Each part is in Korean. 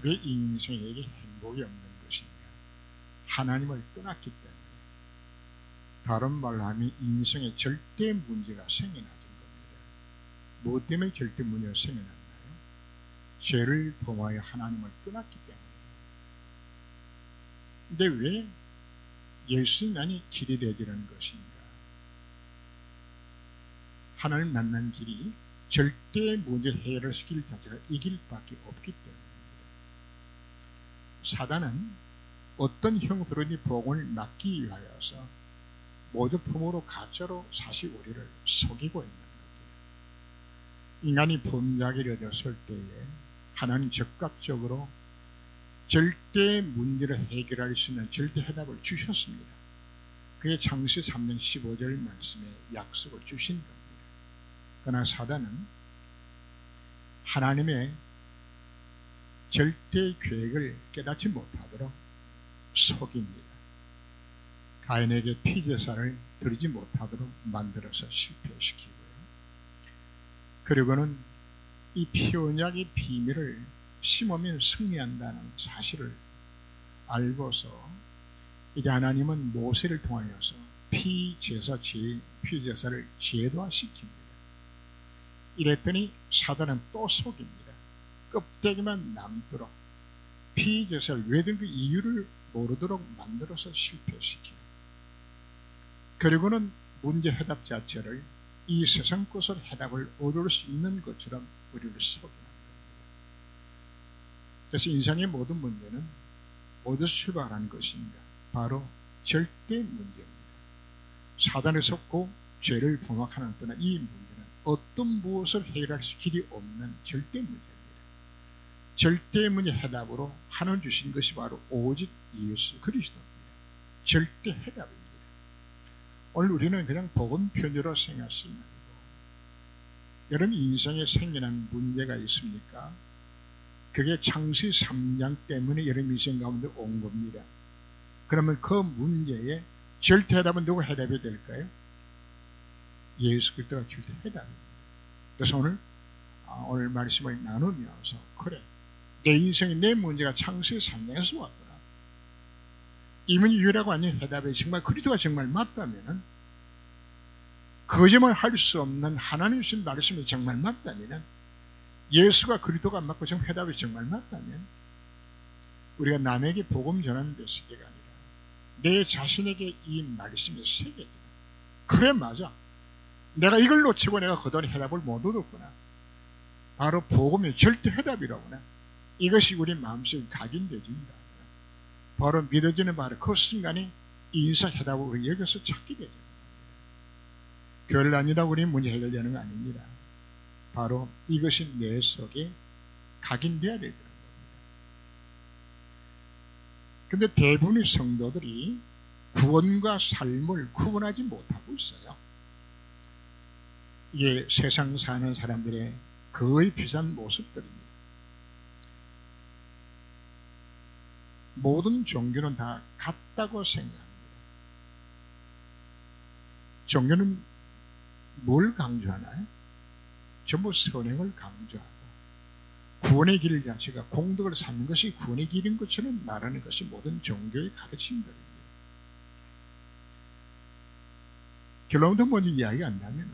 왜 인생에게 행복이 없는 것인가? 하나님을 떠났기 때문에. 다른 말로 하면 인생에 절대 문제가 생겨나진 겁니다. 무엇 때문에 절대 문제가 생겨났나요? 죄를 범하여 하나님을 떠났기 때문에. 근데 왜 예수님만이 길이 되지는 것인가? 하나님 만난 길이 절대 문제 해결을 시킬 자체가 이 길밖에 없기 때문입니다. 사단은 어떤 형태로든지 복음을 막기 위하여서 모조품으로 가짜로 사실 우리를 속이고 있는 겁니다. 인간이 범죄하게 되었을 때에 하나님 적극적으로 절대 문제를 해결할 수 있는 절대 해답을 주셨습니다. 그게 창세 3년 15절 말씀에 약속을 주신 겁니다. 그러나 사단은 하나님의 절대 계획을 깨닫지 못하도록 속입니다. 가인에게 피제사를 드리지 못하도록 만들어서 실패시키고요. 그리고는 이 피언약의 비밀을 심으면 승리한다는 사실을 알고서 이제 하나님은 모세를 통하여서 피제사를 제도화시킵니다. 이랬더니 사단은 또 속입니다. 껍데기만 남도록 피제사를 왜 든 그 이유를 모르도록 만들어서 실패시키고, 그리고는 문제 해답 자체를 이 세상 것으로 해답을 얻을 수 있는 것처럼 우리를 속이는 겁니다. 그래서 인생의 모든 문제는 어디서 출발하는 것인가? 바로 절대 문제입니다. 사단에 속고 죄를 범악하는 또한 이 문제는 어떤 무엇을 해결할 수 길이 없는 절대 문제입니다. 절대 문제 해답으로 하나님 주신 것이 바로 오직 예수 그리스도입니다. 절대 해답입니다. 오늘 우리는 그냥 복음 편지로 생각하지 말고, 여러분 인생에 생겨난 문제가 있습니까? 그게 창세 3장 때문에 여러분 인생 가운데 온 겁니다. 그러면 그 문제에 절대 해답은 누가 해답이 될까요? 예수 그리스도가 절대 해답입니다. 그래서 오늘 말씀을 나누면서, 그래, 내 인생에 내 문제가 창세 3장에서 왔구나. 이 문제 유일하고 아닌 해답이 정말 그리스도가 정말 맞다면, 거짓말 할 수 없는 하나님 주신 말씀이 정말 맞다면, 예수가 그리스도가 맞고 정말 해답이 정말 맞다면, 우리가 남에게 복음 전하는 데 세계가 아니라 내 자신에게 이 말씀이 새겨져. 그래, 맞아. 내가 이걸 놓치고 내가 그동안 해답을 못 얻었구나. 바로 복음이 절대 해답이라구나. 이것이 우리 마음속에 각인되진다. 바로 믿어지는 바로 그 순간에 인생 해답을 우리 여기서 찾게 되죠. 교회를 다니다고 우리 문제 해결되는 거 아닙니다. 바로 이것이 내 속에 각인되어야 되는 겁니다. 근데 대부분의 성도들이 구원과 삶을 구분하지 못하고 있어요. 이게 세상 사는 사람들의 거의 비슷한 모습들입니다. 모든 종교는 다 같다고 생각합니다. 종교는 뭘 강조하나요? 전부 선행을 강조하고, 구원의 길 자체가 공덕을 쌓는 것이 구원의 길인 것처럼 말하는 것이 모든 종교의 가르침들입니다. 결론부터 먼저 이야기한다면,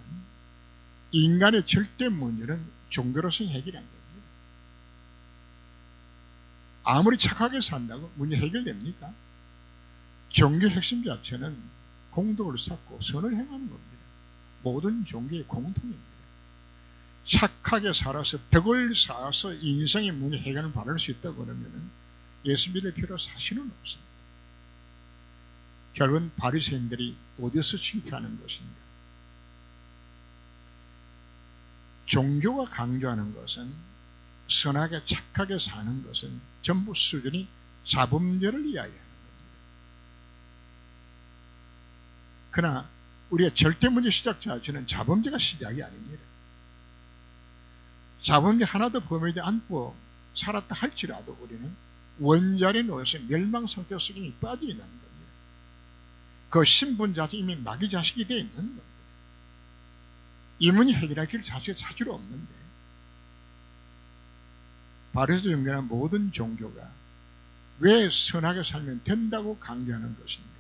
인간의 절대 문제는 종교로서 해결이 안 됩니다. 아무리 착하게 산다고 문제 해결됩니까? 종교 핵심 자체는 공덕을 쌓고 선을 행하는 겁니다. 모든 종교의 공통입니다. 착하게 살아서 덕을 쌓아서 인생의 문제 해결을 바랄 수 있다고 그러면 예수 믿을 필요 사실은 없습니다. 결국은 바리새인들이 어디서 실패하는 것인가? 종교가 강조하는 것은, 선하게 착하게 사는 것은 전부 수준이 자범죄를 이야기하는 겁니다. 그러나 우리가 절대 문제 시작 자체는 자범죄가 시작이 아닙니다. 자범죄 하나도 범하지 않고 살았다 할지라도 우리는 원자리에 놓여서 멸망 상태 속에 이미 빠져 있는 겁니다. 그 신분 자체 이미 마귀 자식이 되어 있는 겁니다. 이 문제 해결할 길 자체가 사실 없는데, 바리새도 정결한 모든 종교가 왜 선하게 살면 된다고 강조하는 것인가?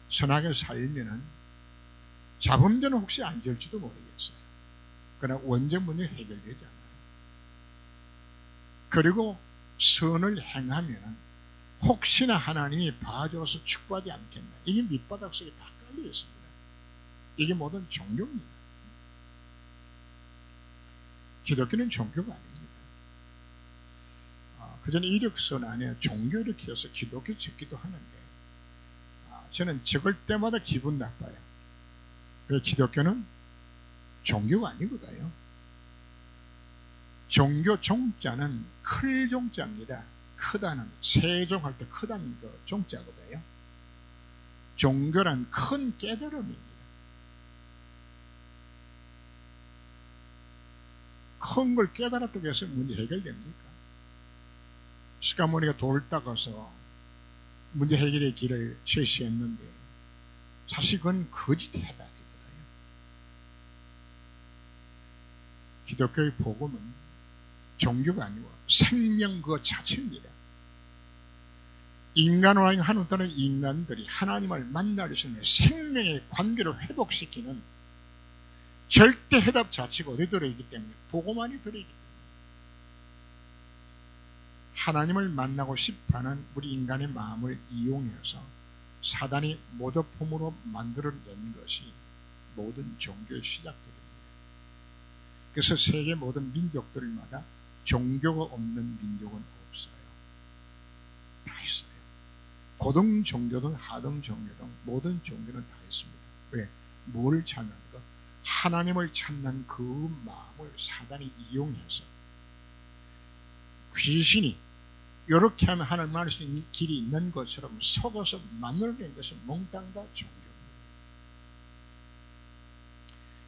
선하게 살면은 자범죄는 혹시 안 될지도 모르겠어요. 그러나 원죄 문제 해결되지 않아요. 그리고 선을 행하면은 혹시나 하나님이 봐줘서 축복하지 않겠나. 이게 밑바닥 속에 다 깔려 있습니다. 이게 모든 종교입니다. 기독교는 종교가 아닙니다. 그전에 이력서 안에 종교 이렇게 해서 기독교 적기도 하는데 저는 적을 때마다 기분 나빠요. 그래서 기독교는 종교가 아니거든요. 종교 종자는 클 종자입니다. 크다는, 세종할 때 크다는 그 종자거든요. 종교란 큰 깨달음입니다. 큰 걸 깨달았다고 해서 문제 해결됩니까? 스가모니가 돌을 닦아서 문제 해결의 길을 제시했는데 사실 그건 거짓 해답이거든요. 기독교의 복음은 종교가 아니고 생명 그 자체입니다. 인간과 하나님과는 인간들이 하나님을 만날 수 있는 생명의 관계를 회복시키는 절대 해답 자체가 어디 들어있기 때문에 복음 안에 들어있기 때문에 하나님을 만나고 싶어하는 우리 인간의 마음을 이용해서 사단이 모조품으로 만들어낸 것이 모든 종교의 시작들입니다. 그래서 세계 모든 민족들마다 종교가 없는 민족은 없어요. 다 있어요. 고등 종교든 하등 종교든 모든 종교는 다 있습니다. 왜? 뭘 찾는 것? 하나님을 찾는 그 마음을 사단이 이용해서 귀신이 이렇게 하면 하나님을 만날 수 있는 길이 있는 것처럼 속아서 만들어낸 것이 몽땅 다 종교입니다.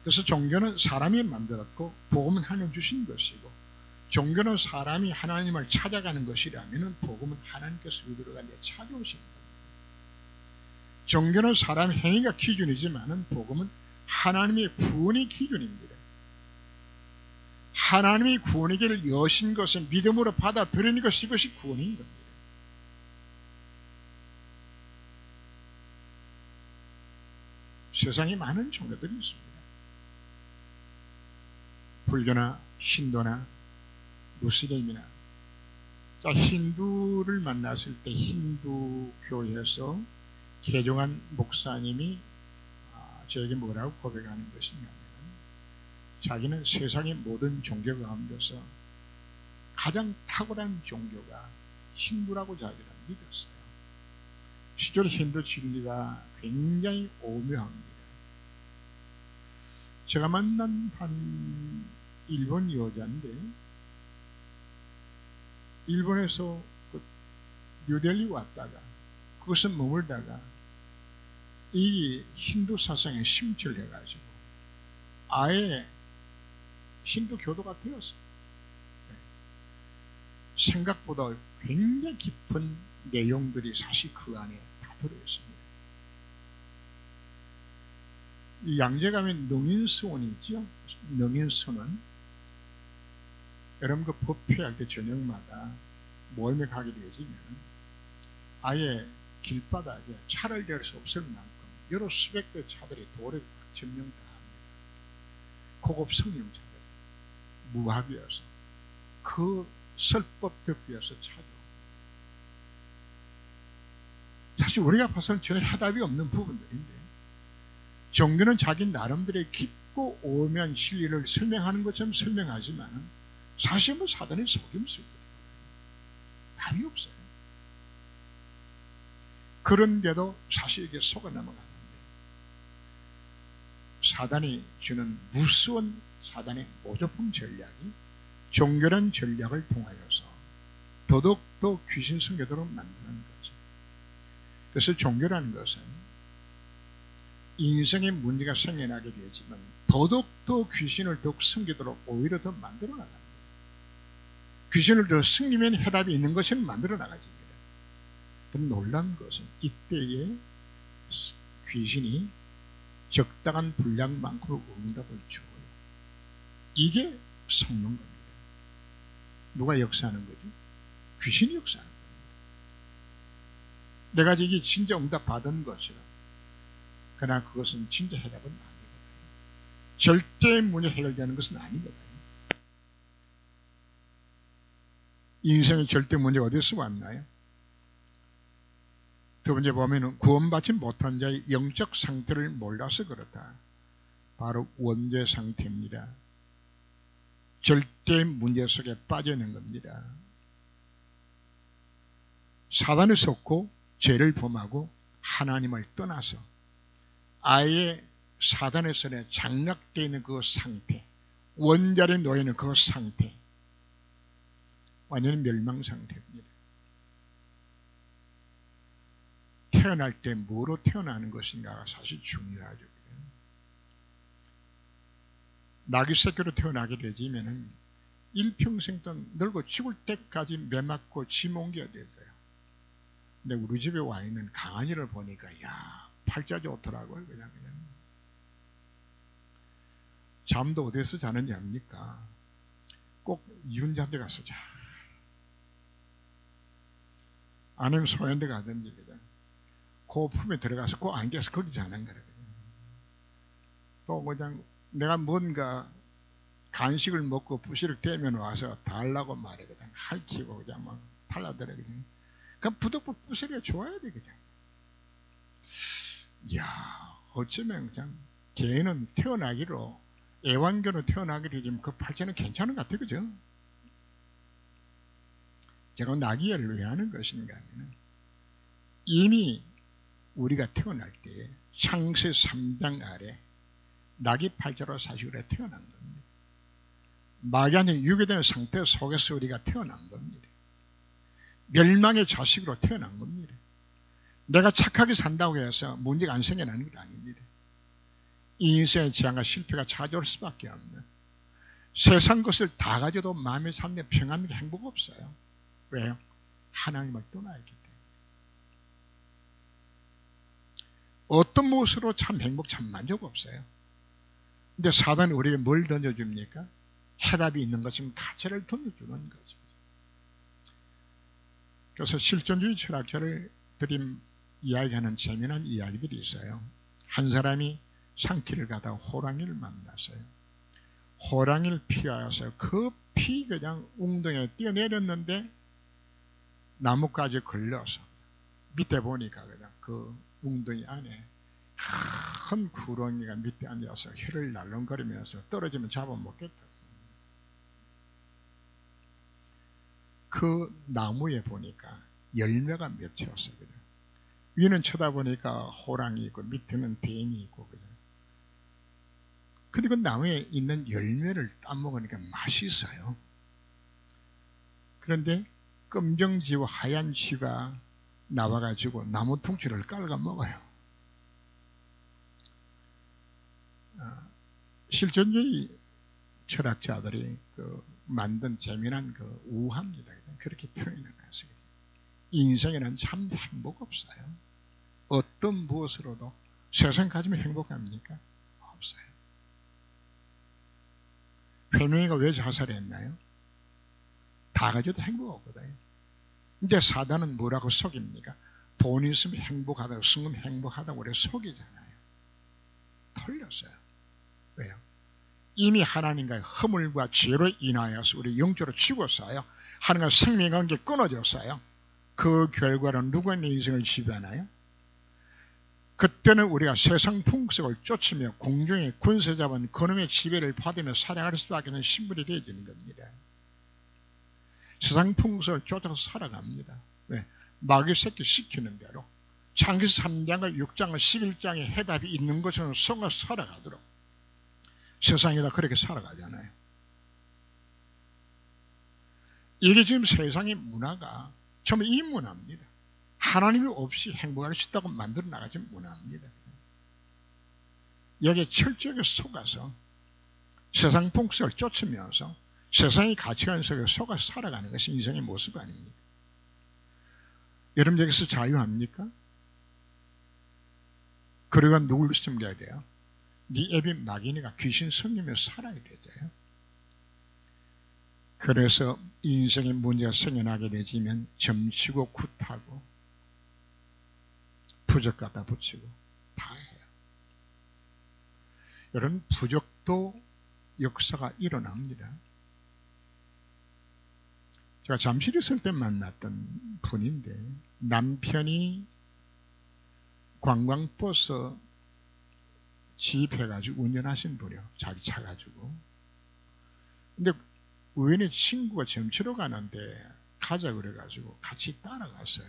그래서 종교는 사람이 만들었고 복음은 하나님 주신 것이고 종교는 사람이 하나님을 찾아가는 것이라면 복음은 하나님께서 들어가 찾아오시는 겁니다. 종교는 사람 행위가 기준이지만 복음은 하나님의 구원이 기준입니다. 하나님이 구원의 길을 여신 것을 믿음으로 받아들이는 것이 이것이 구원인 겁니다. 세상에 많은 종교들이 있습니다. 불교나 힌두나 무슬림이나 자, 힌두를 만났을 때 힌두교에서 개종한 목사님이 저에게 뭐라고 고백하는 것이냐면 자기는 세상의 모든 종교 가운데서 가장 탁월한 종교가 힌두라고 자기는 믿었어요. 실제로 힌두 진리가 굉장히 오묘합니다. 제가 만난 한 일본 여자인데 일본에서 뉴델리 왔다가 그것은 머물다가 이 힌두 사상에 심취해가지고 아예 힌두 교도가 되었어요. 생각보다 굉장히 깊은 내용들이 사실 그 안에 다 들어있습니다. 이 양재가면 능인스원이 있죠. 능인스원은 여러분 그 법회할 때 저녁마다 모임에 가게 되어지면 아예 길바닥에 차를 댈 수 없을 만큼 여러 수백 대의 차들이 도로에 점령 다 합니다. 고급 성령차들 무합이어서 그 설법 듣기 위해서 찾아옵니다. 사실 우리가 봐서는 전혀 해답이 없는 부분들인데 종교는 자기 나름대로의 깊고 오묘한 진리를 설명하는 것처럼 설명하지만 사실 뭐 사단의 속임수거든요. 답이 없어요. 그런데도 사실 이게 속아 넘어가는데 사단이 주는 무서운 사단의 모조품 전략이 종교란 전략을 통하여서 더더욱더 귀신 섬기도록 만드는 거죠. 그래서 종교라는 것은 인생의 문제가 생겨나게 되지만 더더욱더 귀신을 더욱 섬기도록 오히려 더 만들어 나갑니다. 귀신을 더 섬기면 해답이 있는 것을 만들어 나가집니다. 놀라운 것은 이때에 귀신이 적당한 분량만큼의 응답을 줘요. 이게 속는 겁니다. 누가 역사하는 거죠? 귀신이 역사하는 거예요. 내가 이게 진짜 응답 받은 것이라. 그러나 그것은 진짜 해답은 아니거든요. 절대 문제 해결되는 것은 아니거든요. 인생의 절대 문제가 어디서 왔나요? 두 번째 보면은 구원받지 못한 자의 영적 상태를 몰라서 그렇다. 바로 원죄 상태입니다. 절대 문제 속에 빠져있는 겁니다. 사단에 속고 죄를 범하고 하나님을 떠나서 아예 사단의 손에 장락되어 있는 그 상태, 원자에 놓여있는 그 상태, 완전히 멸망 상태입니다. 태어날 때 뭐로 태어나는 것인가가 사실 중요하죠. 나귀 새끼로 태어나게 되지면은 일평생 동안 늙어 죽을 때까지 매 맞고 짐 옮겨야 되죠. 근데 우리 집에 와 있는 강아지를 보니까 야 팔자 좋더라고요. 그냥 잠도 어디서 자는지 압니까? 꼭 이혼자한테 가서 자. 아니면 소연대 가든지 그냥 그 품에 들어가서 꼭 안겨서 거기 자는 거예요. 또 그냥 내가 뭔가 간식을 먹고 부시럭 대면 와서 달라고 말하거든. 할퀴고 그냥 막 달라들어 그냥. 그럼 부득부 부스러기가 좋아야 돼 그냥. 이야 어쩌면 그냥 개는 태어나기로 애완견으로 태어나기로 지금 그 발전은 괜찮은 것 같아요. 그죠? 제가 나귀를 왜 하는 것인가 하면 이미 우리가 태어날 때 창세 3장 아래 나귀 팔자로 사실에 태어난 겁니다. 마귀한테 유괴된 상태 속에서 우리가 태어난 겁니다. 멸망의 자식으로 태어난 겁니다. 내가 착하게 산다고 해서 문제가 안 생겨나는 게 아닙니다. 이 인생의 재앙과 실패가 찾아올 수밖에 없는 세상 것을 다 가져도 마음에 사는데 평안한 게 행복 없어요. 왜요? 하나님을 떠나있기 때문에. 어떤 무엇으로 참 행복, 참 만족 없어요. 근데 사단이 우리에게 뭘 던져줍니까? 해답이 있는 것이면 가짜를 던져주는 거죠. 그래서 실존주의 철학자들이 이야기하는 재미난 이야기들이 있어요. 한 사람이 산길을 가다가 호랑이를 만났어요. 호랑이를 피하여서 급히 그냥 웅덩이에 뛰어내렸는데 나뭇가지에 걸려서 밑에 보니까 그냥 그 웅덩이 안에 큰 구렁이가 밑에 앉아서 혀를 날름거리면서 떨어지면 잡아먹겠다. 그 나무에 보니까 열매가 맺혔어요. 위는 쳐다보니까 호랑이 있고 밑에는 뱀이 있고 그죠. 근데 그 나무에 있는 열매를 따먹으니까 맛있어요. 그런데 검정지와 하얀 쥐가 나와가지고 나무 통째를 깔아 먹어요. 실존주의 철학자들이 만든 재미난 우화입니다. 그렇게 표현을 했어요. 인생에는 참 행복 없어요. 어떤 무엇으로도 세상 가지면 행복합니까? 없어요. 회명이가 왜 자살했나요? 다 가져도 행복 없거든요. 근데 사단은 뭐라고 속입니까? 돈 있으면 행복하다고, 승금 행복하다고 우리 속이잖아요. 틀렸어요. 왜요? 이미 하나님과의 허물과 죄로 인하여서 우리 영적으로 죽었어요. 하나님과 생명관계 끊어졌어요. 그 결과로 누가 내 인생을 지배하나요? 그때는 우리가 세상 풍속을 쫓으며 공중의 권세 잡은 그놈의 지배를 받으며 살아갈 수밖에 없는 신분이 되어지는 겁니다. 세상 풍속을 쫓아서 살아갑니다. 왜? 마귀 새끼 시키는 대로 창세기 3장과 6장과 11장에 해답이 있는 것처럼 성을 살아가도록 세상에다 그렇게 살아가잖아요. 이게 지금 세상의 문화가 정말 이 문화입니다. 하나님이 없이 행복할 수 있다고 만들어 나가지 문화입니다. 여기에 철저하게 속아서 세상 풍속을 쫓으면서 세상의 가치관 속에 속아 살아가는 것이 인생의 모습 아닙니까? 여러분 여기서 자유합니까? 그러가 누굴 섬겨야 돼요? 네 애비 마귀니가 귀신 섬기며 살아야 되죠. 그래서 인생의 문제가 생겨나게 되지면 점치고 굿하고 부적 갖다 붙이고 다 해요. 이런 부적도 역사가 일어납니다. 제가 잠실 있을 때 만났던 분인데 남편이 관광버스 지입해가지고 운전하신 분이요. 자기 차 가지고. 근데 우연히 친구가 점치러 가는데 가자 그래가지고 같이 따라갔어요.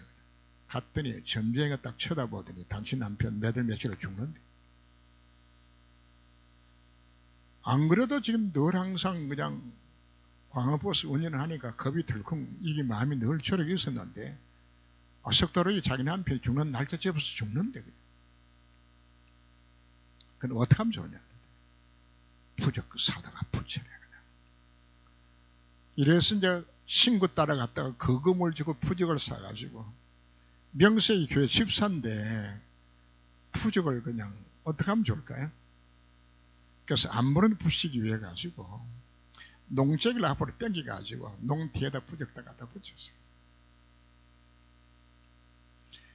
갔더니 점쟁이가 딱 쳐다보더니 당신 남편 몇월 며칠에 죽는데. 안 그래도 지금 늘 항상 그냥 광화버스 운전을 하니까 겁이 덜컹 이게 마음이 늘 저렇게 있었는데 석 달에 자기 남편이 죽는 날짜 잡아서 죽는데 그럼 어떻게 하면 좋냐? 부적 사다가 붙여라 그냥. 이래서 이제 친구 따라갔다가 거금을 주고 부적을 사가지고 명세의 교회 집사인데 부적을 그냥 어떻게 하면 좋을까요? 그래서 안무를 붙이기 위해 가지고 농재기를 앞으로 당겨가지고 농 뒤에다 부적다 갖다 붙였어요.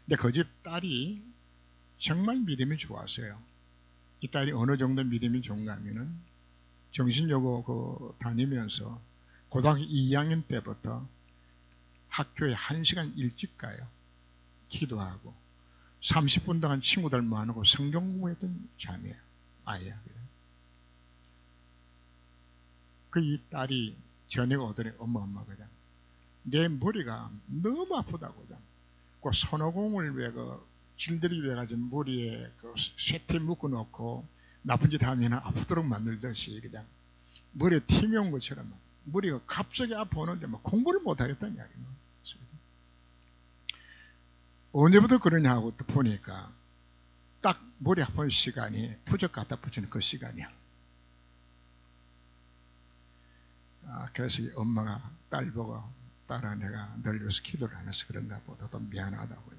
근데 그 집 딸이 정말 믿음이 좋았어요. 이 딸이 어느 정도 믿음이 좋은가 하면은 정신여고 다니면서 고등학교 2학년 때부터 학교에 1시간 일찍 가요. 기도하고 30분 동안 친구들 모아놓고 성경 공부했던 자매예요. 아이야. 이 딸이 저녁 오더니 엄마 그냥 내 머리가 너무 아프다고 그냥 그 손오공을 왜 길들이 왜 가지고 머리에 쇠퇴 묶어 놓고 나쁜 짓 하면 아프도록 만들듯이 그냥 머리에 팀이 온 것처럼 머리가 갑자기 아파오는데 공부를 못 하겠다는 이야기예요. 언제부터 그러냐 하고 또 보니까 딱 머리 아픈 시간이 부적 갖다 붙이는 그 시간이야. 그래서 엄마가 딸 보고 딸아 내가 널 위해서 기도를 안 해서 그런가 보다 또 미안하다고요.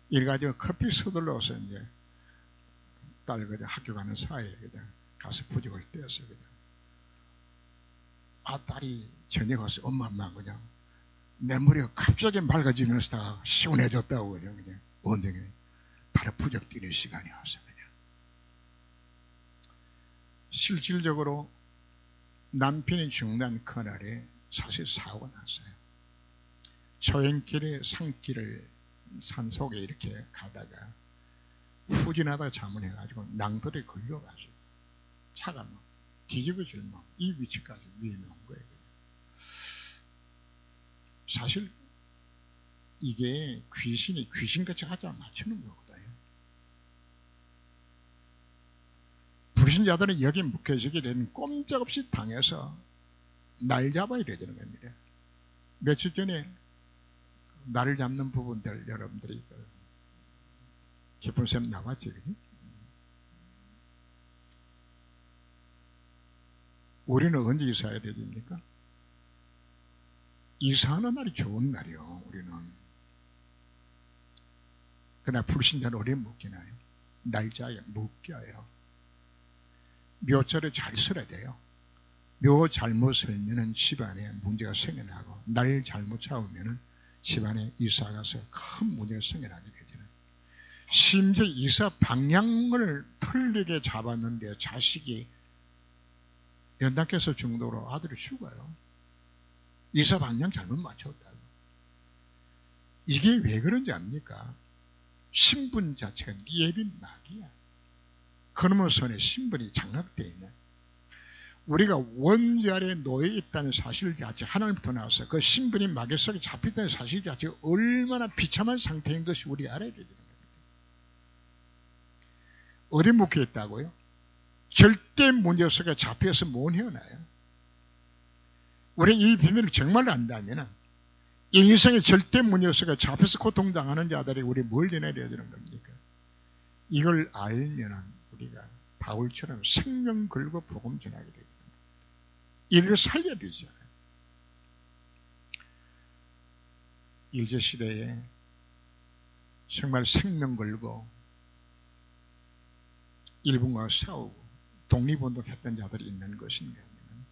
이래가지고 커피 서둘러서 이제 딸 그냥 학교 가는 사이에 그냥 가서 부적을 떼었어요. 그냥. 딸이 저녁 와서 엄마 그냥 내 머리가 갑자기 맑아지면서 다 시원해졌다고 그냥 엉덩이 바로 부적 띄는 시간이 왔어요. 그냥. 실질적으로 남편이 죽는 그날에 사실 사고가 났어요. 초행길에 산길을 산속에 이렇게 가다가 후진하다가 잘못해가지고 낭돌에 걸려가지고 차가 뒤집어질 이 위치까지 위험해 온 거예요. 사실 이게 귀신이 귀신같이 하자 맞추는 거거든요. 불신자들은 여기 묶여지게 되면 꼼짝없이 당해서 날 잡아야 되는 겁니다. 며칠 전에 나를 잡는 부분들 여러분들이 깊은 셈 나왔지, 그지? 우리는 언제 이사해야 됩니까? 이사하는 날이 좋은 날이요. 우리는. 그러나 불신자는 오래 묶이나요? 날짜에 묶여요. 묘절에 잘 써야 돼요. 묘 잘못 설면은 집안에 문제가 생겨나고 날 잘못 잡으면은 집안에 이사 가서 큰 문제가 생겨나게 되잖아요. 심지어 이사 방향을 틀리게 잡았는데 자식이 연단께서 정도로 아들이 죽어요. 이사 방향 잘못 맞췄다고. 이게 왜 그런지 압니까? 신분 자체가 예빈 낙이야. 그놈의 손에 신분이 장악되어 있는 우리가 원죄 아래에 놓여 있다는 사실 자체 하나님부터 나와서 그 신분이 마귀 속에 잡혔다는 사실 자체가 얼마나 비참한 상태인 것이 우리 알아야 되는 겁니다. 어디 묶여 있다고요? 절대 문제 속에 잡혀서 못 헤어나요. 우리 이 비밀을 정말 안다면 인생의 절대 문제 속에 잡혀서 고통당하는 자들이 우리 뭘 전해야 되는 겁니까? 이걸 알면 우리가 바울처럼 생명 걸고 복음 전하게 되는 겁니다. 이를 살려야 되잖아요. 일제시대에 정말 생명 걸고 일본과 싸우고 독립운동했던 자들이 있는 것인가 하면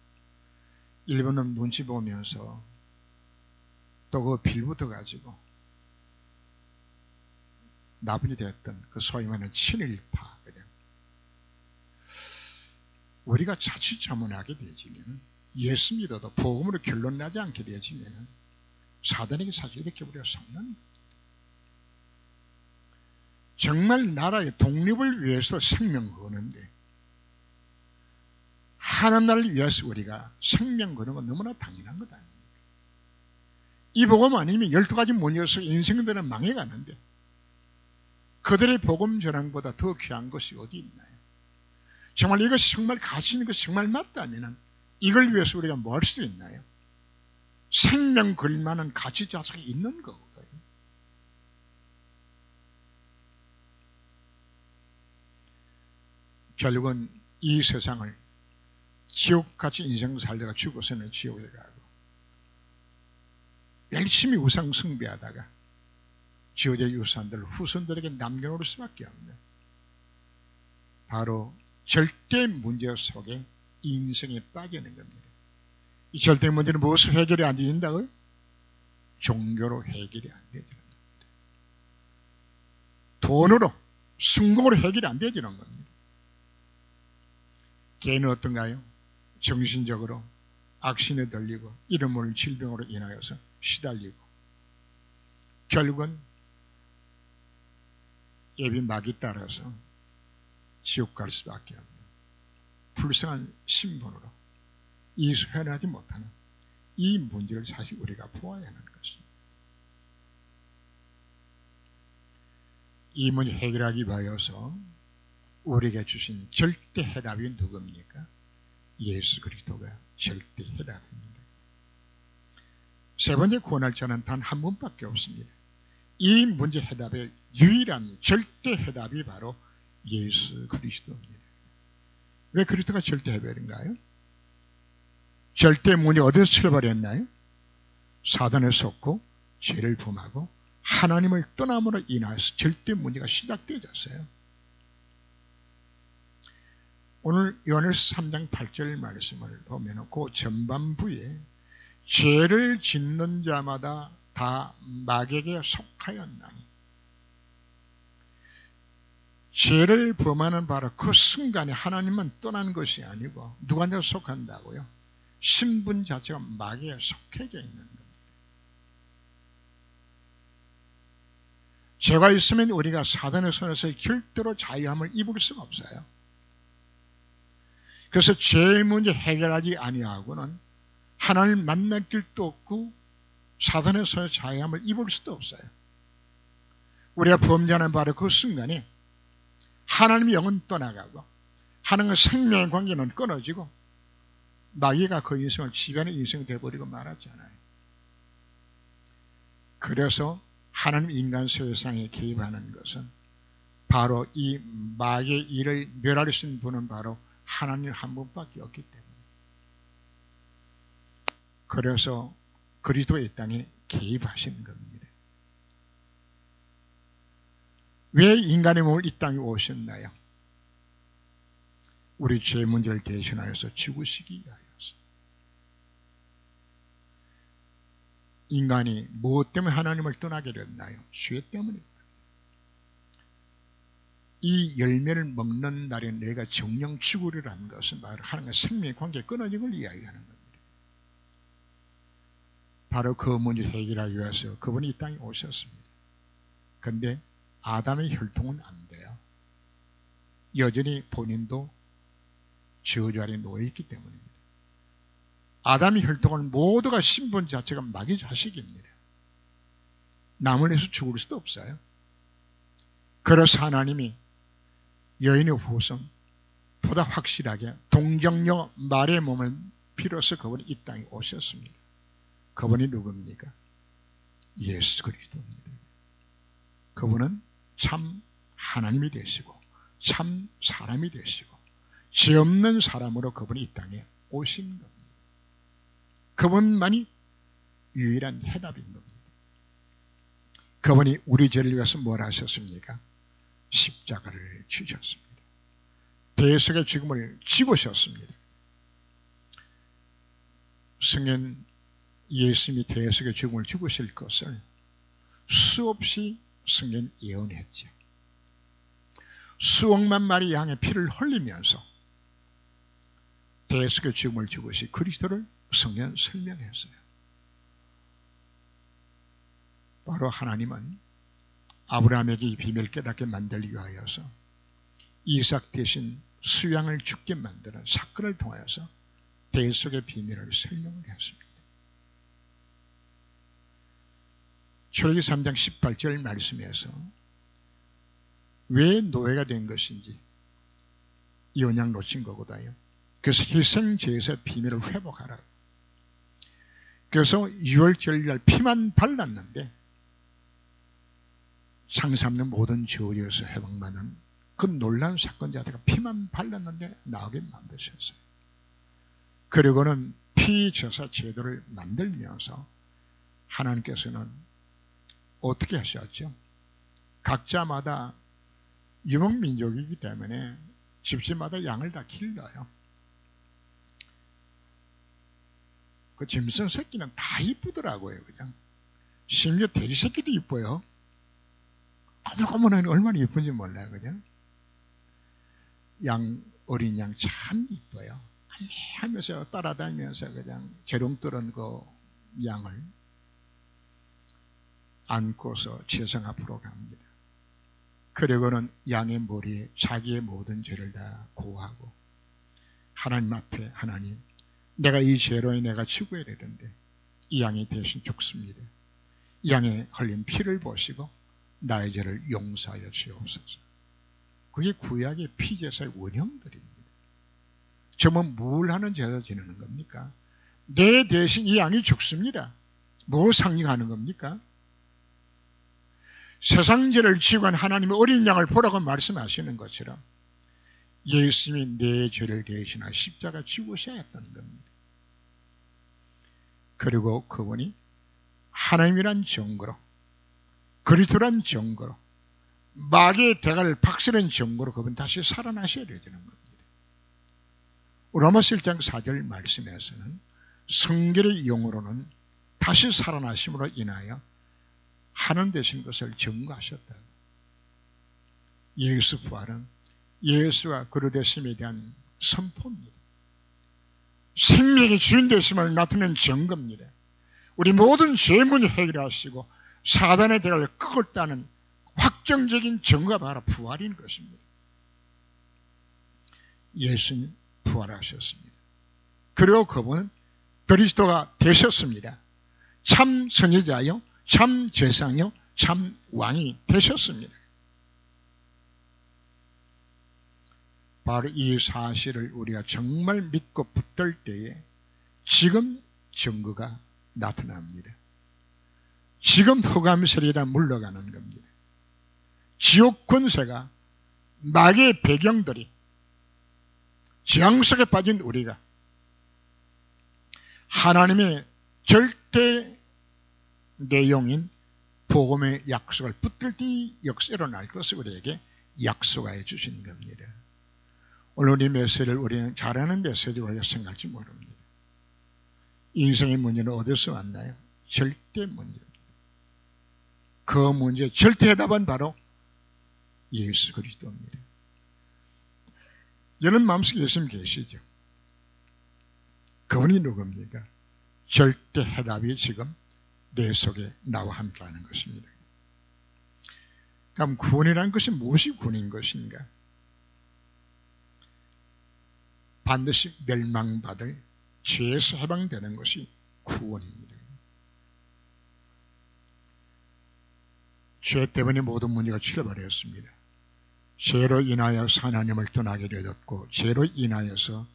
일본은 눈치 보면서 또 그 빌부터 가지고 나분이 됐던 그 소위 말하는 친일파거든. 우리가 자칫 잘못하게 되지면 예수 믿어도 복음으로 결론 나지 않게 되지면 사단에게 사실 이렇게 우리가 속는 정말 나라의 독립을 위해서 생명 거는데 하나님 나라를 위해서 우리가 생명 거는 건 너무나 당연한 것 아닙니까? 이 복음 아니면 12가지 문제에서 인생들은 망해가는데 그들의 복음 전환보다 더 귀한 것이 어디 있나요? 정말 이것이 정말 가치 있는 것이 정말 맞다면 이걸 위해서 우리가 뭐 할 수 있나요? 생명 걸 만한 가치 자체가 있는 거거든요. 결국은 이 세상을 지옥같이 인생 살다가 죽어서는 지옥에 가고 열심히 우상 숭배하다가 지어질 유산들을 후손들에게 남겨놓을 수밖에 없는 바로 절대 문제 속에 인생에 빠지는 겁니다. 이 절대 문제는 무엇을 해결이 안 된다고요? 종교로 해결이 안 되지는 겁니다. 돈으로, 성공으로 해결이 안 되지는 겁니다. 개인은 어떤가요? 정신적으로 악신에 들리고 이름을 질병으로 인하여서 시달리고 결국은 예비 막이 따라서 지옥 갈 수밖에 없는 불쌍한 신분으로 이해하지 못하는 이 문제를 사실 우리가 보아야 하는 것입니다. 이 문제 해결하기 위하여서 우리에게 주신 절대 해답이 누굽니까? 예수 그리스도가 절대 해답입니다. 세 번째 구원할 자는 단 한 분밖에 없습니다. 이 문제 해답의 유일한 절대 해답이 바로 예수 그리스도입니다. 왜 그리스도가 절대 해결인가요? 절대 문제 어디서 출발했나요? 사단에 속고 죄를 범하고 하나님을 떠남으로 인해서 절대 문제가 시작되어졌어요. 오늘 요한일서 3장 8절 말씀을 보면 그 전반부에 죄를 짓는 자마다 다 마귀에게 속하였나니 죄를 범하는 바로 그 순간에 하나님은 떠나는 것이 아니고 누구한테 속한다고요? 신분 자체가 마귀에 속해져 있는 겁니다. 죄가 있으면 우리가 사단의 손에서 절대로 자유함을 입을 수가 없어요. 그래서 죄의 문제 해결하지 아니하고는 하나님을 만날 길도 없고 사단의 손에 자유함을 입을 수도 없어요. 우리가 범죄하는 바로 그 순간에 하나님의 영은 떠나가고 하나님과 생명의 관계는 끊어지고 마귀가 그 인생을 지배하는 인생이 되어버리고 말았잖아요. 그래서 하나님 인간 세상에 개입하는 것은 바로 이 마귀의 일을 멸하신 분은 바로 하나님 한 분밖에 없기 때문에 그래서 그리스도의 이 땅에 개입하시는 겁니다. 왜 인간의 몸을 이 땅에 오셨나요? 우리 죄 문제를 대신하여서 죽으시기 위하여서. 인간이 무엇 때문에 하나님을 떠나게 됐나요? 죄 때문이거든요. 이 열매를 먹는 날에 내가 정령 죽으리라는 것은 바로 하나님과 생명의 관계에 끊어진 걸 이야기하는 겁니다. 바로 그 문제 해결하기 위해서 그분이 이 땅에 오셨습니다. 그런데 아담의 혈통은 안 돼요. 여전히 본인도 저주 아래 놓여있기 때문입니다. 아담의 혈통은 모두가 신분 자체가 마귀 자식입니다. 남을 해서 죽을 수도 없어요. 그래서 하나님이 여인의 후손 보다 확실하게 동정녀 말의 몸을 빌어서 그분이 이 땅에 오셨습니다. 그분이 누굽니까? 예수 그리스도입니다. 그분은 참 하나님이 되시고 참 사람이 되시고 죄 없는 사람으로 그분이 이 땅에 오신 겁니다. 그분만이 유일한 해답인 겁니다. 그분이 우리 죄를 위해서 뭘 하셨습니까? 십자가를 지셨습니다. 대속의 죽음을 지고셨습니다. 성령 예수님이 대속의 죽음을 죽으실 것을 수없이 성경 예언했죠. 수억만 마리 양의 피를 흘리면서 대속의 죽음을 죽으신 그리스도를 성경 설명했어요. 바로 하나님은 아브라함에게 이 비밀을 깨닫게 만들기 위하여서 이삭 대신 수양을 죽게 만드는 사건을 통하여서 대속의 비밀을 설명을 했습니다. 출애굽기 3장 18절 말씀에서 왜 노예가 된 것인지 이 언약 놓친 거거든요. 그래서 희생제에서 비밀을 회복하라. 그래서 6월절날 피만 발랐는데 상상없는 모든 저주에서 해방받는 그 놀라운 사건 자체가 피만 발랐는데 나오게 만드셨어요. 그리고는 피제사 제도를 만들면서 하나님께서는 어떻게 하셨죠? 각자마다 유목민족이기 때문에 집집마다 양을 다 길러요. 그 짐승 새끼는 다 이쁘더라고요. 그냥 심지어 돼지 새끼도 이뻐요. 어머나 얼마나 이쁜지 몰라요. 그냥 양, 어린 양 참 이뻐요. 하면서 따라다니면서 그냥 재롱 뜨는 그 양을 안고서 제성 앞으로 갑니다. 그리고는 양의 머리에 자기의 모든 죄를 다 고하고 하나님 앞에 하나님 내가 이 죄로 내가 죽어야 되는데 이 양이 대신 죽습니다. 이 양의 흘린 피를 보시고 나의 죄를 용서하여 주옵소서. 그게 구약의 피제사의 원형들입니다. 정말 뭘 하는 제사 지내는 겁니까? 내 대신 이 양이 죽습니다. 뭐 상징하는 겁니까? 세상 죄를 지고 한 하나님의 어린 양을 보라고 말씀하시는 것처럼 예수님이 내 죄를 대신하여 십자가 죽으셔야 했다는 겁니다. 그리고 그분이 하나님이란 증거로 그리스도란 증거로 마귀의 대가를 박살낸 증거로 그분 다시 살아나셔야 되는 겁니다. 로마서 1장 4절 말씀에서는 성결의 영으로는 다시 살아나심으로 인하여 하나님 되신 것을 증거하셨다고. 예수 부활은 예수가 그로 되심에 대한 선포입니다. 생명의 주인 되심을 나타내는 증거입니다. 우리 모든 죄문을 해결하시고 사단의 대가를 꺾었다는 확정적인 증거가 바로 부활인 것입니다. 예수님 부활하셨습니다. 그리고 그분은 그리스도가 되셨습니다. 참 선지자요, 참 제사요, 참 왕이 되셨습니다. 바로 이 사실을 우리가 정말 믿고 붙들 때에 지금 증거가 나타납니다. 지금 흑암세력이 다 물러가는 겁니다. 지옥 권세가 마귀의 배경들이 재앙 속에 빠진 우리가 하나님의 절대 내용인 복음의 약속을 붙들 때 역사로 날 것을 우리에게 약속하여 주신 겁니다. 오늘 이 메시지를 우리는 잘하는 메시지로 우리가 생각할지 모릅니다. 인생의 문제는 어디서 왔나요? 절대 문제입니다. 그 문제의 절대 해답은 바로 예수 그리스도입니다. 여러분 마음속에 예수님 계시죠? 그분이 누굽니까? 절대 해답이 지금 내 속에 나와 함께하는 것입니다. 그럼 구원이라는 것이 무엇이 구원인 것인가? 반드시 멸망받을 죄에서 해방되는 것이 구원입니다. 죄 때문에 모든 문제가 치러버렸습니다. 죄로 인하여서 하나님을 떠나게 되었고 죄로 인하여서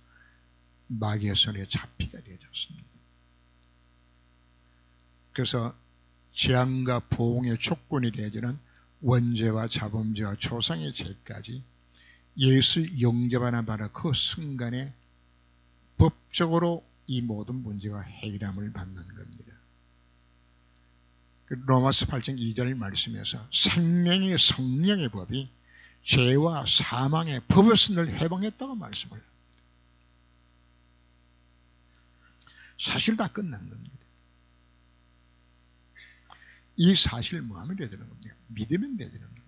마귀의 손에 잡히게 되었습니다. 그래서 재앙과 보응의 조건이 되어지는 원죄와 자범죄와 조상의 죄까지 예수 영접하는 바로 그 순간에 법적으로 이 모든 문제가 해결함을 받는 겁니다. 로마서 8장 2절 말씀에서 생명의 성령의 법이 죄와 사망의 법에서 늘 해방했다고 말씀을 합니다. 사실 다 끝난 겁니다. 이 사실을 뭐 하면 되는 겁니까? 믿으면 되는 겁니다.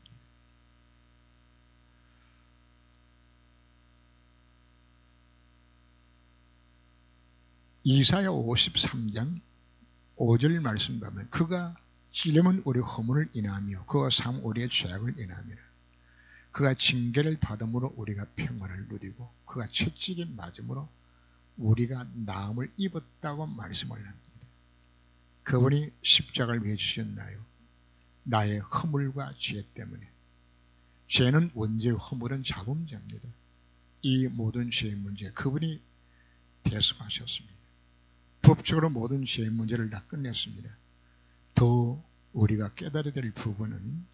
이사야 53장 5절 말씀 보면 그가 찔림은 우리 허물을 인하며 그가 상 우리의 죄악을 인하며 그가 징계를 받음으로 우리가 평안을 누리고 그가 채찍에 맞음으로 우리가 나음을 입었다고 말씀을 합니다. 그분이 십자가를 왜 주셨나요? 나의 허물과 죄 때문에. 죄는 원죄, 허물은 자범죄입니다. 이 모든 죄의 문제 그분이 대속하셨습니다. 법적으로 모든 죄의 문제를 다 끝냈습니다. 더 우리가 깨달아야 될 부분은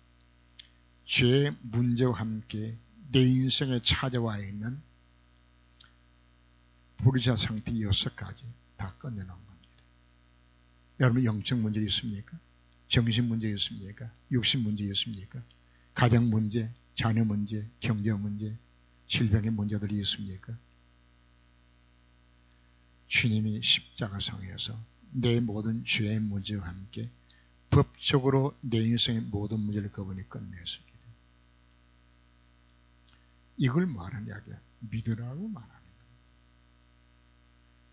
죄의 문제와 함께 내 인생에 찾아와 있는 불의자 상태 6가지 다 끝내놓은 겁니다. 여러분 영적 문제 있습니까? 정신 문제 있습니까? 육신 문제 있습니까? 가정 문제, 자녀 문제, 경제 문제, 질병의 문제들이 있습니까? 주님이 십자가상에서 내 모든 죄의 문제와 함께 법적으로 내 인생의 모든 문제를 그분이 끝냈습니다. 이걸 말하는 이야기야. 믿으라고 말하는 겁니다.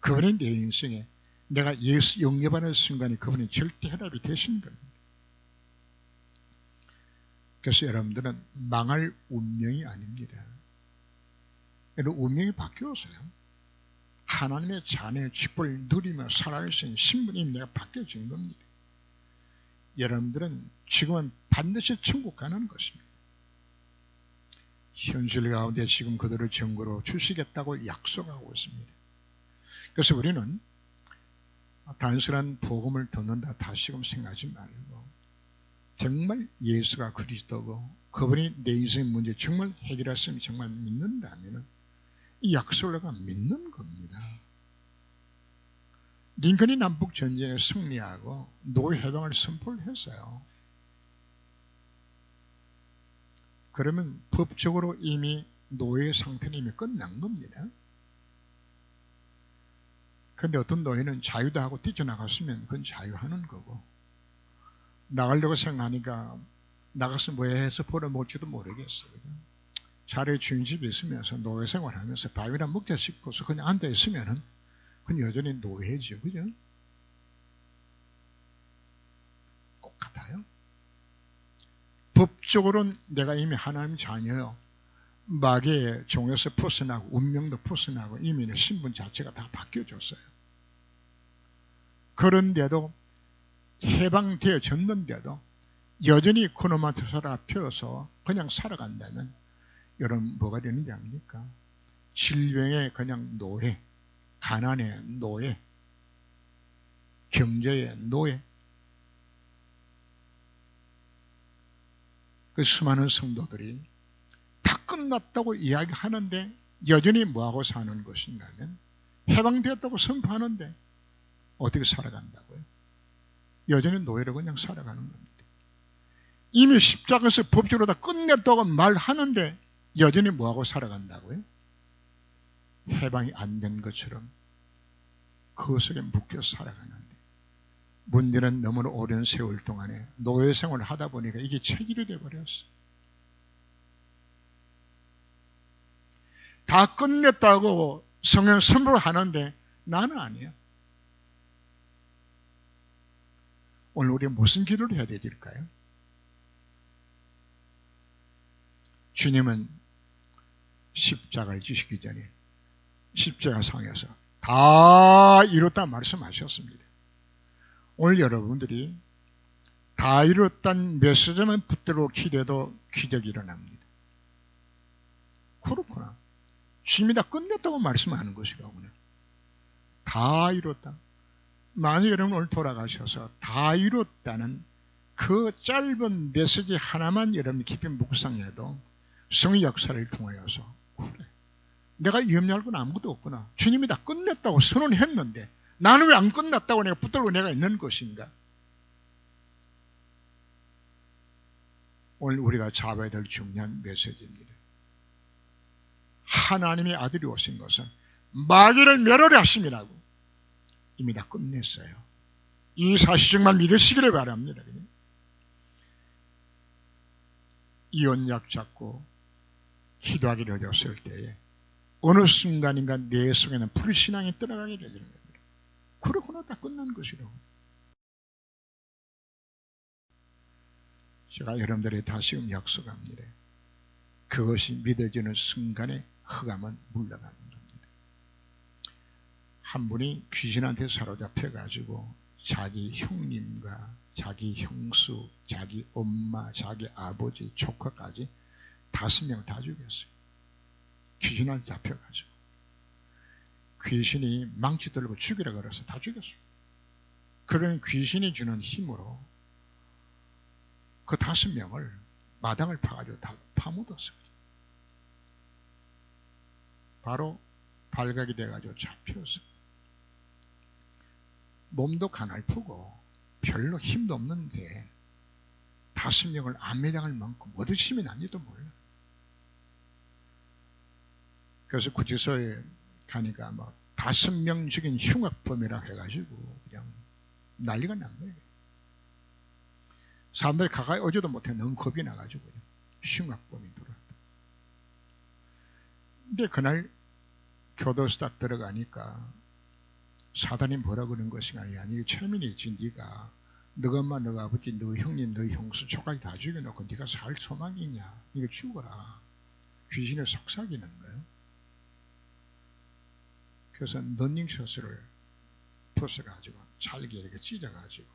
그분이 내 인생에 내가 예수 영접하는 순간에 그분이 절대 해답이 되신 겁니다. 그래서 여러분들은 망할 운명이 아닙니다. 여러분 운명이 바뀌었어요. 하나님의 자녀의 축복을 누리며 살아갈 수 있는 신분이 내가 바뀌어진 겁니다. 여러분들은 지금은 반드시 천국 가는 것입니다. 현실 가운데 지금 그들을 증거로 주시겠다고 약속하고 있습니다. 그래서 우리는 단순한 복음을 듣는다 다시금 생각하지 말고 정말 예수가 그리스도고 그분이 내 인생의 문제 정말 해결했으면 정말 믿는다면 이 약속을 내가 믿는 겁니다. 링컨이 남북전쟁에 승리하고 노예 해방을 선포를 했어요. 그러면 법적으로 이미 노예 상태는 이미 끝난 겁니다. 그런데 어떤 노예는 자유도 하고 뛰쳐나갔으면 그건 자유하는 거고 나가려고 생각하니까 나가서 뭐 해서 벌어먹을지도 모르겠어요. 자리에 주인집에 있으면서 노예 생활하면서 밥이나 먹자 싶어서 그냥 앉아있으면 그건 여전히 노예죠. 그죠? 꼭 같아요. 법적으로는 내가 이미 하나님 자녀요. 마귀의 종에서 벗어나고 운명도 벗어나고 이미 내 신분 자체가 다 바뀌어졌어요. 그런데도 해방되어졌는데도 여전히 그놈한테 살아펴서 그냥 살아간다면 여러분 뭐가 되는지 압니까? 질병의 그냥 노예, 가난의 노예, 경제의 노예. 그 수많은 성도들이 다 끝났다고 이야기하는데 여전히 뭐하고 사는 것인가 하면 해방되었다고 선포하는데 어떻게 살아간다고요? 여전히 노예로 그냥 살아가는 겁니다. 이미 십자가에서 법적으로 다 끝냈다고 말하는데 여전히 뭐하고 살아간다고요? 해방이 안 된 것처럼 그 속에 묶여 살아가는데 문제는 너무나 오랜 세월 동안에 노예 생활을 하다 보니까 이게 체질이 되어버렸어. 다 끝냈다고 성경 선포를 하는데 나는 아니야. 오늘 우리가 무슨 기도를 해야 될까요? 주님은 십자가를 지시기 전에 십자가 상에서 다 이뤘다 말씀하셨습니다. 오늘 여러분들이 다 이뤘다는 메시지만 붙들고 기도해도 기적이 일어납니다. 그렇구나. 주님이 다 끝냈다고 말씀하는 것이라고요. 다 이뤘다. 만약 여러분 오늘 돌아가셔서 다 이뤘다는 그 짧은 메시지 하나만 여러분이 깊이 묵상해도 성의 역사를 통하여서 그래. 내가 염려할 건 아무것도 없구나. 주님이 다 끝냈다고 선언했는데 나는 왜 안 끝났다고 내가 붙들고 내가 있는 것인가? 오늘 우리가 잡아야 될 중요한 메시지입니다. 하나님의 아들이 오신 것은 마귀를 멸하려 하심이라고. 이미 다 끝냈어요. 이 사실 정말 믿으시기를 바랍니다. 이 언약 잡고 기도하기를 어렸을 때에 어느 순간인가 내 속에는 불신앙이 떠나가게 되는 겁니다. 그러고는 다 끝난 것이라고. 제가 여러분들에게 다시금 약속합니다. 그것이 믿어지는 순간에 흑암은 물러가는 겁니다. 한 분이 귀신한테 사로잡혀가지고 자기 형님과 자기 형수, 자기 엄마, 자기 아버지, 조카까지 5명 다 죽였어요. 귀신한테 잡혀가지고. 귀신이 망치 들고 죽이라 그래서 다 죽였어요. 그런 귀신이 주는 힘으로 그 5명을 마당을 파가지고 다 파묻었어요. 바로 발각이 돼가지고 잡혔어요. 몸도 가날프고 별로 힘도 없는데 5명을 안매장할 만큼 어디 힘이 난지도 몰라. 그래서 구치소에 가니까 뭐 5명 죽인 흉악범이라 해가지고 그냥 난리가 난 거예요. 사람들이 가까이 오지도 못해 너무 겁이 나가지고 흉악범이 들어왔다. 근데 그날 교도소 딱 들어가니까 사단이 뭐라 그러는 것인가? 야, 니 철민이지. 네가 너가 엄마, 너가 아버지, 너 형님, 너 형수, 조까지 다 죽여놓고 네가 살 소망이 있냐? 이거 죽어라. 귀신을 속삭이는 거예요. 그래서 런닝셔츠를 벗어가지고 잘게 이렇게 찢어가지고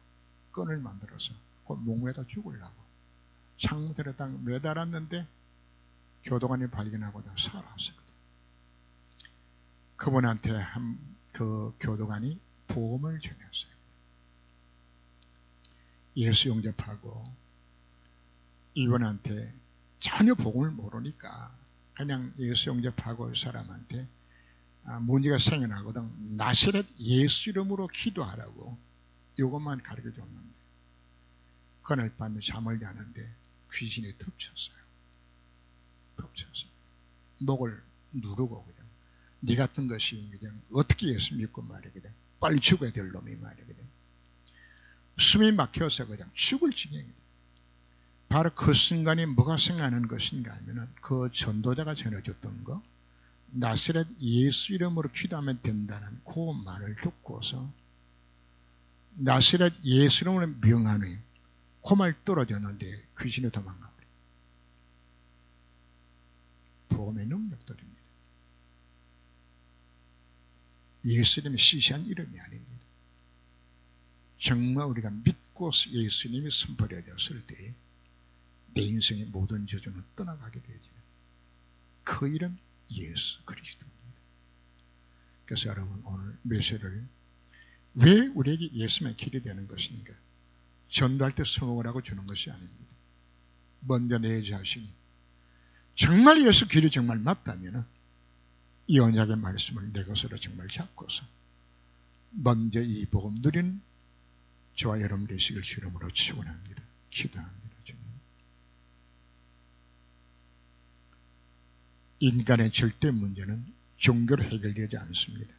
끈을 만들어서 그 목매다 죽으려고 창문에 딱 매달았는데 교도관이 발견하고 다 살았었거든. 그분한테 그 교도관이 복음을 전했어요. 예수 영접하고 이분한테 전혀 복음을 모르니까 그냥 예수 영접하고 이 사람한테 문제가 생겨나거든. 나사렛 예수 이름으로 기도하라고 이것만 가르쳐 줬는데 그날 밤에 잠을 자는데 귀신이 덮쳤어요. 덮쳤어요. 목을 누르고 그냥 네 같은 것이 그냥 어떻게 예수 믿고 말이거든. 빨리 죽어야 될 놈이 말이거든. 숨이 막혀서 그냥 죽을 지경이다. 바로 그 순간에 뭐가 생각나는 것인가 하면은 그 전도자가 전해줬던 거 나사렛 예수 이름으로 기도하면 된다는 그 말을 듣고서 나사렛 예수 이름으로 명하는 그 말 떨어졌는데 귀신이 도망가버려. 복음의 능력들입니다. 예수 이름이 시시한 이름이 아닙니다. 정말 우리가 믿고 예수님이 선포되었을 때에 내 인생의 모든 저주는 떠나가게 되지만 그 이름 예수 그리스도입니다. 그래서 여러분 오늘 메시지를 왜 우리에게 예수만 길이 되는 것인가? 전도할 때 성공을 하고 주는 것이 아닙니다. 먼저 내 자신이 정말 예수 길이 정말 맞다면 이 언약의 말씀을 내 것으로 정말 잡고서 먼저 이 복음 누린 저와 여러분 되시길 주름으로 축원합니다. 기도합니다. 주님. 인간의 절대 문제는 종교로 해결되지 않습니다.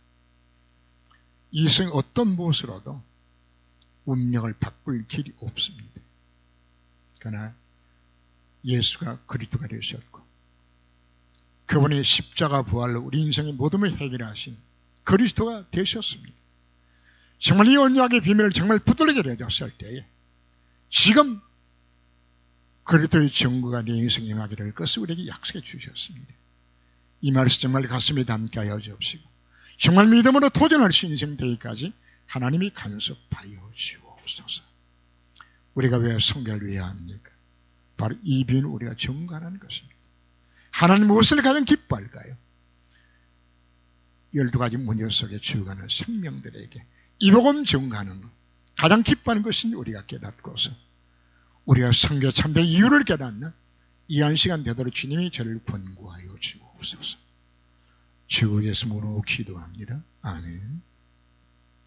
이 생 어떤 무엇으로도 운명을 바꿀 길이 없습니다. 그러나 예수가 그리스도가 되셨고 그분의 십자가 부활로 우리 인생의 모든 걸 해결하신 그리스도가 되셨습니다. 정말 이 언약의 비밀을 정말 붙들게 되었을 때에 지금 그리스도의 정거가 내 인생에 임하게 될 것을 우리에게 약속해 주셨습니다. 이 말씀 정말 가슴에 담게 하여 주옵시고 정말 믿음으로 도전할 수 있는 인생 되기까지 하나님이 간섭하여 주옵소서. 우리가 왜 성결을 위해야 합니까? 바로 이 비밀을 우리가 증거하는 것입니다. 하나님 무엇을 가장 기뻐할까요? 12가지 문제 속에 죽어가는 생명들에게 이 복음 증거하는 것 가장 기뻐하는 것은 우리가 깨닫고서 우리가 성교 참된 이유를 깨닫는 이 한 시간 되도록 주님이 저를 권고하여 주옵소서. 주 예수 이름으로 기도합니다. 아멘.